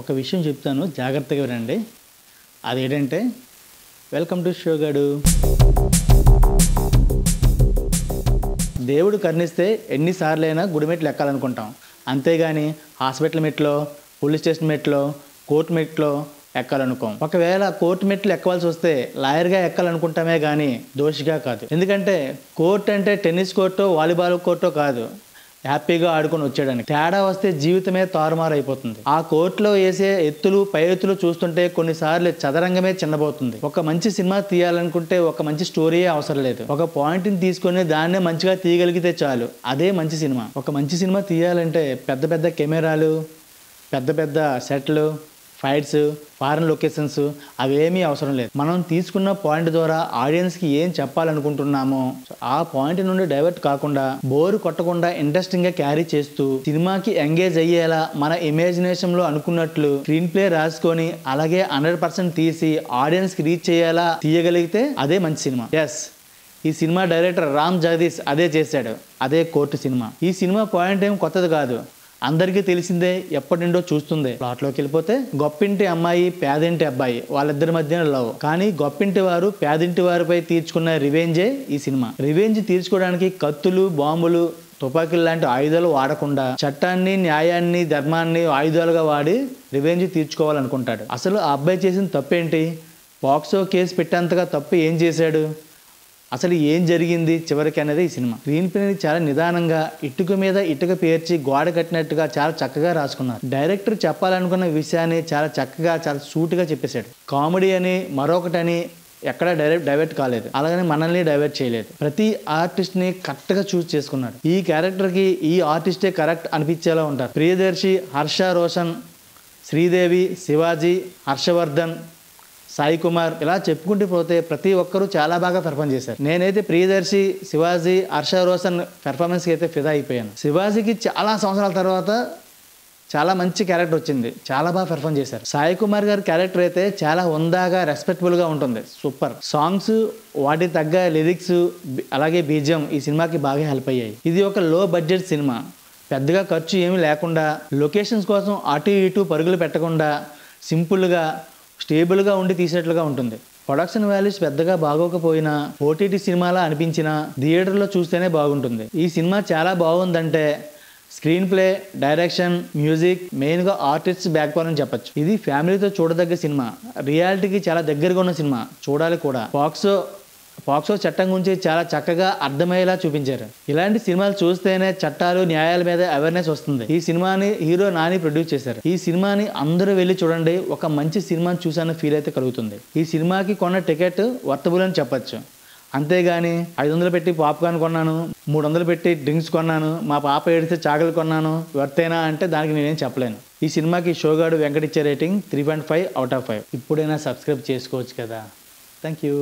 ఒక విషయం చెప్తాను, జాగ్రత్తగా వినండి. అదేంటంటే వెల్కమ్ టు షోగాడు. దేవుడు కరుణిస్తే ఎన్నిసార్లైనా గుడి మెట్లు ఎక్కాలనుకుంటాం, అంతేగాని హాస్పిటల్ మెట్లో, పోలీస్ స్టేషన్ మెట్లో, కోర్టు మెట్లో ఎక్కాలనుకోం. ఒకవేళ కోర్టు మెట్లు ఎక్కవలసి వస్తే లాయర్గా ఎక్కాలనుకుంటామే కానీ దోషిగా కాదు. ఎందుకంటే కోర్టు అంటే టెన్నిస్ కోర్టో వాలీబాల్ కోర్టో కాదు, హ్యాపీగా ఆడుకొని వచ్చేయడానికి. తేడా వస్తే జీవితమే తారుమారు అయిపోతుంది. ఆ కోర్టులో వేసే ఎత్తులు పై ఎత్తులు చూస్తుంటే కొన్నిసార్లు చదరంగమే చిన్నబోతుంది. ఒక మంచి సినిమా తీయాలనుకుంటే ఒక మంచి స్టోరీయే అవసరం లేదు, ఒక పాయింట్ని తీసుకొని దాన్నే మంచిగా తీయగలిగితే చాలు, అదే మంచి సినిమా. ఒక మంచి సినిమా తీయాలంటే పెద్ద పెద్ద కెమెరాలు, పెద్ద పెద్ద సెట్లు, ఫైట్స్, ఫారెన్ లొకేషన్స్ అవేమీ అవసరం లేదు. మనం తీసుకున్న పాయింట్ ద్వారా ఆడియన్స్కి ఏం చెప్పాలనుకుంటున్నామో ఆ పాయింట్ నుండి డైవర్ట్ కాకుండా, బోరు కొట్టకుండా ఇంట్రెస్టింగ్గా క్యారీ చేస్తూ, సినిమాకి ఎంగేజ్ అయ్యేలా మన ఇమాజినేషన్లో అనుకున్నట్లు స్క్రీన్ ప్లే రాసుకొని అలాగే 100% తీసి ఆడియన్స్కి రీచ్ చేయాలా తీయగలిగితే అదే మంచి సినిమా. ఎస్, ఈ సినిమా డైరెక్టర్ రామ్ జగదీష్ అదే చేశాడు. అదే కోర్టు సినిమా. ఈ సినిమా పాయింట్ ఏం కొత్తది కాదు, అందరికీ తెలిసిందే, ఎప్పటి నుండో చూస్తుంది. ప్లాట్లోకి వెళ్ళిపోతే గొప్పింటి అమ్మాయి, పేదింటి అబ్బాయి, వాళ్ళిద్దరి మధ్యన లవ్. కానీ గొప్పింటి వారు పేదింటి వారిపై తీర్చుకున్న రివెంజే ఈ సినిమా. రివెంజ్ తీర్చుకోవడానికి కత్తులు, బాంబులు, తుపాకీలు లాంటి ఆయుధాలు వాడకుండా చట్టాన్ని, న్యాయాన్ని, ధర్మాన్ని ఆయుధాలుగా వాడి రివెంజ్ తీర్చుకోవాలనుకుంటాడు. అసలు ఆ అబ్బాయి చేసిన తప్పేంటి? పాక్సో కేసు పెట్టేంతగా తప్పు ఏం చేశాడు? అసలు ఏం జరిగింది చివరికి అనేది ఈ సినిమా. స్క్రీన్ ప్లేని చాలా నిదానంగా ఇటుక మీద ఇటుక పేర్చి గోడ కట్టినట్టుగా చాలా చక్కగా రాసుకున్నారు. డైరెక్టర్ చెప్పాలనుకున్న విషయాన్ని చాలా చక్కగా, చాలా సూటిగా చెప్పేశాడు. కామెడీ అని మరొకటని ఎక్కడా డైవర్ట్ కాలేదు, అలాగని మనల్ని డైవర్ట్ చేయలేదు. ప్రతి ఆర్టిస్ట్ని కరెక్ట్గా చూస్ చేసుకున్నాడు. ఈ క్యారెక్టర్కి ఈ ఆర్టిస్టే కరెక్ట్ అనిపించేలా ఉంటారు. ప్రియదర్శి, హర్ష రోషన్, శ్రీదేవి, శివాజీ, హర్షవర్ధన్, సాయి కుమార్, ఇలా చెప్పుకుంటూ పోతే ప్రతి ఒక్కరూ చాలా బాగా పెర్ఫార్మ్ చేశారు. నేనైతే ప్రియదర్శి, శివాజీ, హర్ష రోషన్ పెర్ఫార్మెన్స్కి అయితే ఫిదా అయిపోయాను. శివాజీకి చాలా సంవత్సరాల తర్వాత చాలా మంచి క్యారెక్టర్ వచ్చింది, చాలా బాగా పెర్ఫార్మ్ చేశారు. సాయి కుమార్ గారి క్యారెక్టర్ అయితే చాలా హుందాగా, రెస్పెక్టబుల్గా ఉంటుంది. సూపర్ సాంగ్స్, వాటికి తగ్గ లిరిక్స్, అలాగే బీజిఎం ఈ సినిమాకి బాగా హెల్ప్ అయ్యాయి. ఇది ఒక లో బడ్జెట్ సినిమా, పెద్దగా ఖర్చు ఏమీ లేకుండా, లొకేషన్స్ కోసం అటు ఇటు పరుగులు పెట్టకుండా సింపుల్గా, స్టేబుల్గా ఉండి తీసినట్లుగా ఉంటుంది. ప్రొడక్షన్ వాల్యూస్ పెద్దగా బాగోకపోయినా, ఓటీటీ సినిమాలా అనిపించినా థియేటర్లో చూస్తేనే బాగుంటుంది. ఈ సినిమా చాలా బాగుందంటే స్క్రీన్ ప్లే, డైరెక్షన్, మ్యూజిక్, మెయిన్గా ఆర్టిస్ట్ బ్యాక్ బోన్ అని చెప్పచ్చు. ఇది ఫ్యామిలీతో చూడదగ్గ సినిమా, రియాలిటీకి చాలా దగ్గరగా ఉన్న సినిమా, చూడాలి కూడా. పాక్సో చట్టం గురించి చాలా చక్కగా అర్థమయ్యేలా చూపించారు. ఇలాంటి సినిమాలు చూస్తేనే చట్టాలు, న్యాయాల మీద అవేర్నెస్ వస్తుంది. ఈ సినిమాని హీరో నాని ప్రొడ్యూస్ చేశారు. ఈ సినిమాని అందరూ వెళ్ళి చూడండి, ఒక మంచి సినిమాని చూసాన ఫీల్ అయితే కలుగుతుంది. ఈ సినిమాకి కొన్న టికెట్ వర్తబుల్ అని చెప్పచ్చు, అంతేగాని 500 పెట్టి పాప్కార్న్ కొన్నాను, 300 పెట్టి డ్రింక్స్ కొన్నాను, మా పాప ఏడితే చాకలు కొన్నాను, వర్తేనా అంటే దానికి నేనేం చెప్పలేను. ఈ సినిమాకి షోగాడు వెంకట్ ఇచ్చే రేటింగ్ 3.5 out of 5. ఇప్పుడైనా సబ్స్క్రైబ్ చేసుకోవచ్చు కదా. Thank you.